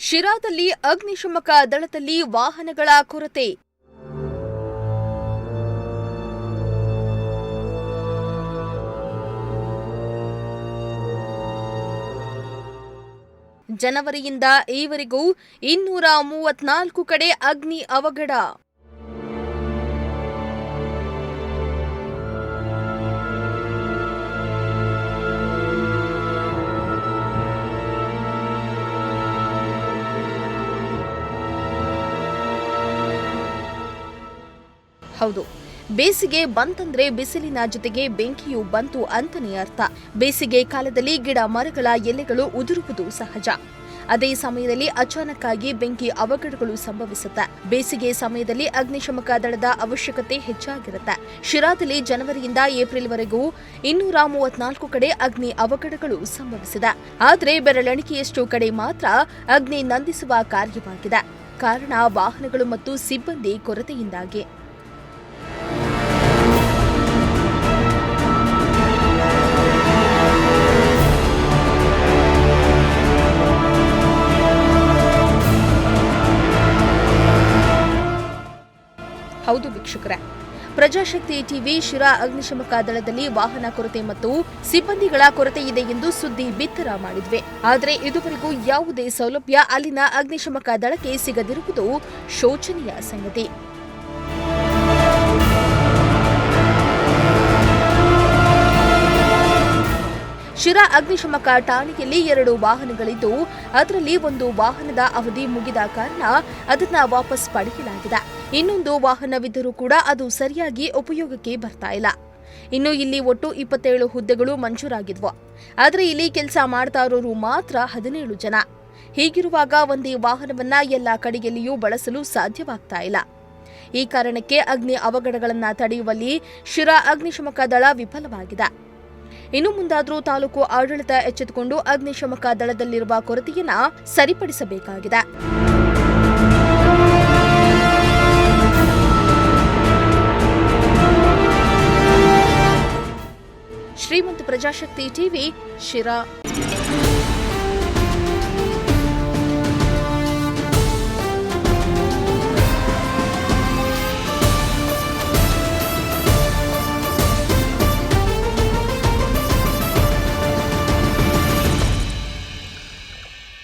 ಶಿರಾದಲ್ಲಿ ಅಗ್ನಿಶಾಮಕ ದಳದಲ್ಲಿ ವಾಹನಗಳ ಕೊರತೆ. ಜನವರಿಯಿಂದ ಈವರೆಗೂ 234 ಕಡೆ ಅಗ್ನಿ ಅವಘಡ. ಹೌದು, ಬೇಸಿಗೆ ಬಂತಂದ್ರೆ ಬಿಸಿಲಿನ ಜೊತೆಗೆ ಬೆಂಕಿಯೂ ಬಂತು ಅಂತಾನೆ ಅರ್ಥ. ಬೇಸಿಗೆ ಕಾಲದಲ್ಲಿ ಗಿಡ ಮರಗಳ ಎಲೆಗಳು ಉದುರುವುದು ಸಹಜ. ಅದೇ ಸಮಯದಲ್ಲಿ ಅಚಾನಕ್ ಆಗಿ ಬೆಂಕಿ ಅವಘಡಗಳು ಸಂಭವಿಸುತ್ತೆ. ಬೇಸಿಗೆ ಸಮಯದಲ್ಲಿ ಅಗ್ನಿಶಾಮಕ ದಳದ ಅವಶ್ಯಕತೆ ಹೆಚ್ಚಾಗಿರುತ್ತೆ. ಶಿರಾದಲ್ಲಿ ಜನವರಿಯಿಂದ ಏಪ್ರಿಲ್ವರೆಗೂ 234 ಕಡೆ ಅಗ್ನಿ ಅವಘಡಗಳು ಸಂಭವಿಸಿದೆ. ಆದರೆ ಬೆರಳೆಣಿಕೆಯಷ್ಟು ಕಡೆ ಮಾತ್ರ ಅಗ್ನಿ ನಂದಿಸುವ ಕಾರ್ಯವಾಗಿದೆ. ಕಾರಣ ವಾಹನಗಳು ಮತ್ತು ಸಿಬ್ಬಂದಿ ಕೊರತೆಯಿಂದಾಗಿ. ಹೌದು ವೀಕ್ಷಕರೇ, ಪ್ರಜಾಶಕ್ತಿ ಟಿವಿ ಶಿರಾ ಅಗ್ನಿಶಾಮಕ ದಳದಲ್ಲಿ ವಾಹನ ಕೊರತೆ ಮತ್ತು ಸಿಬ್ಬಂದಿಗಳ ಕೊರತೆ ಇದೆ ಎಂದು ಸುದ್ದಿ ಬಿತ್ತರ ಮಾಡಿದ್ವಿ. ಆದರೆ ಇದುವರೆಗೂ ಯಾವುದೇ ಸೌಲಭ್ಯ ಅಲ್ಲಿನ ಅಗ್ನಿಶಾಮಕ ದಳಕ್ಕೆ ಸಿಗದಿರುವುದು ಶೋಚನೀಯ ಸಂಗತಿ. ಶಿರಾ ಅಗ್ನಿಶಾಮಕ ಠಾಣೆಯಲ್ಲಿ 2 ವಾಹನಗಳಿದ್ದು, ಅದರಲ್ಲಿ ಒಂದು ವಾಹನದ ಅವಧಿ ಮುಗಿದ ಕಾರಣ ಅದನ್ನ ವಾಪಸ್ ಪಡೆಯಲಾಗಿದೆ. ಇನ್ನೊಂದು ವಾಹನವಿದ್ದರೂ ಕೂಡ ಅದು ಸರಿಯಾಗಿ ಉಪಯೋಗಕ್ಕೆ ಬರ್ತಾ ಇಲ್ಲ. ಇನ್ನು ಇಲ್ಲಿ ಒಟ್ಟು 27 ಹುದ್ದೆಗಳು ಮಂಜೂರಾಗಿದ್ವು. ಆದರೆ ಇಲ್ಲಿ ಕೆಲಸ ಮಾಡ್ತಾ ಇರೋರು ಮಾತ್ರ 17 ಜನ. ಹೀಗಿರುವಾಗ ಒಂದೇ ವಾಹನವನ್ನ ಎಲ್ಲ ಕಡೆಯಲ್ಲಿಯೂ ಬಳಸಲು ಸಾಧ್ಯವಾಗ್ತಾ ಇಲ್ಲ. ಈ ಕಾರಣಕ್ಕೆ ಅಗ್ನಿ ಅವಘಡಗಳನ್ನ ತಡೆಯುವಲ್ಲಿ ಶಿರಾ ಅಗ್ನಿಶಾಮಕ ದಳ ವಿಫಲವಾಗಿದೆ. ಇನ್ನು ಮುಂದಾದರೂ ತಾಲೂಕು ಆಡಳಿತ ಎಚ್ಚೆತ್ತುಕೊಂಡು ಅಗ್ನಿಶಾಮಕ ದಳದಲ್ಲಿರುವ ಕೊರತೆಯನ್ನ ಸರಿಪಡಿಸಬೇಕಾಗಿದೆ. ಶ್ರೀಮಂತ ಪ್ರಜಾಶಕ್ತಿ ಟಿವಿ ಶಿರಾ.